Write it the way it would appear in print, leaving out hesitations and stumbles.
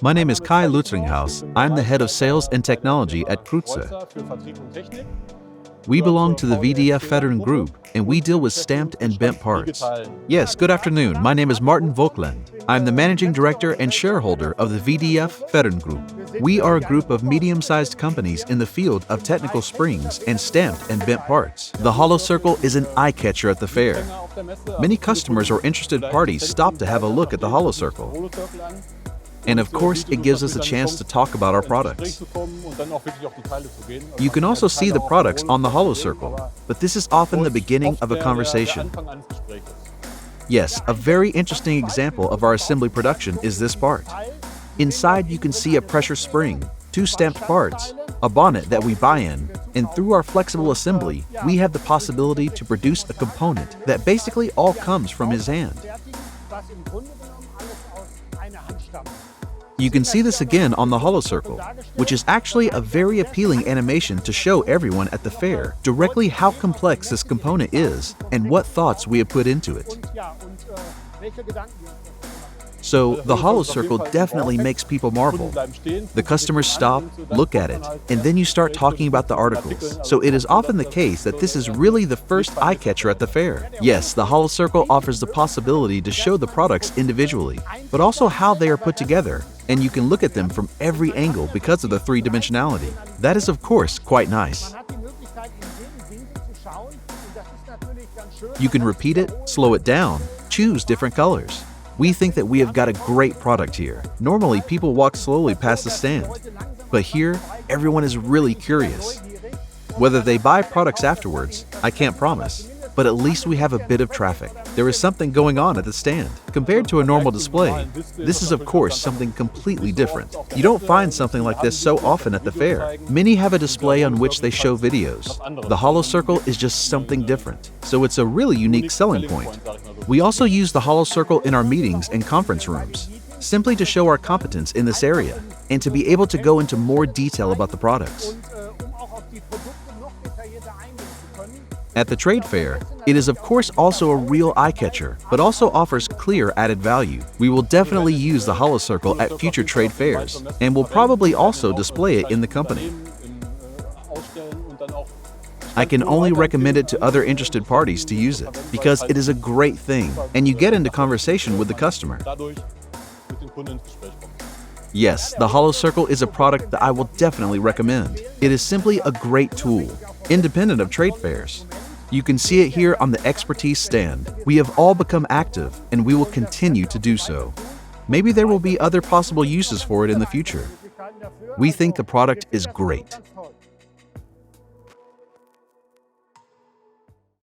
My name is Kai Lüttringhaus. I'm the head of sales and technology at HOLOCIRCLE. We belong to the VDF Federern group, and we deal with stamped and bent parts. Yes, good afternoon. My name is Martin Vogtland. I'm the managing director and shareholder of the VDF Federern group. We are a group of medium-sized companies in the field of technical springs and stamped and bent parts. The HOLOCIRCLE is an eye-catcher at the fair. Many customers or interested parties stop to have a look at the HOLOCIRCLE. And of course, it gives us a chance to talk about our products. You can also see the products on the HOLOCIRCLE, but this is often the beginning of a conversation. Yes, a very interesting example of our assembly production is this part. Inside you can see a pressure spring, 2 stamped parts, a bonnet that we buy in, and through our flexible assembly, we have the possibility to produce a component that basically all comes from his hand. You can see this again on the HOLOCIRCLE, which is actually a very appealing animation to show everyone at the fair directly how complex this component is and what thoughts we have put into it. So the HOLOCIRCLE definitely makes people marvel. The customers stop, look at it, and then you start talking about the articles. So it is often the case that this is really the first eye-catcher at the fair. Yes, the HOLOCIRCLE offers the possibility to show the products individually, but also how they are put together, and you can look at them from every angle because of the three-dimensionality. That is of course quite nice. You can repeat it, slow it down, choose different colors. We think that we have got a great product here. Normally, people walk slowly past the stand, but here, everyone is really curious. Whether they buy products afterwards, I can't promise, but at least we have a bit of traffic. There is something going on at the stand. Compared to a normal display, this is of course something completely different. You don't find something like this so often at the fair. Many have a display on which they show videos. The HOLOCIRCLE is just something different, so it's a really unique selling point. We also use the HOLOCIRCLE in our meetings and conference rooms, simply to show our competence in this area and to be able to go into more detail about the products. At the trade fair, it is of course also a real eye-catcher, but also offers clear added value. We will definitely use the HOLOCIRCLE at future trade fairs, and will probably also display it in the company. I can only recommend it to other interested parties to use it, because it is a great thing, and you get into conversation with the customer. Yes, the HOLOCIRCLE is a product that I will definitely recommend. It is simply a great tool, independent of trade fairs. You can see it here on the expertise stand. We have all become active, and we will continue to do so. Maybe there will be other possible uses for it in the future. We think the product is great.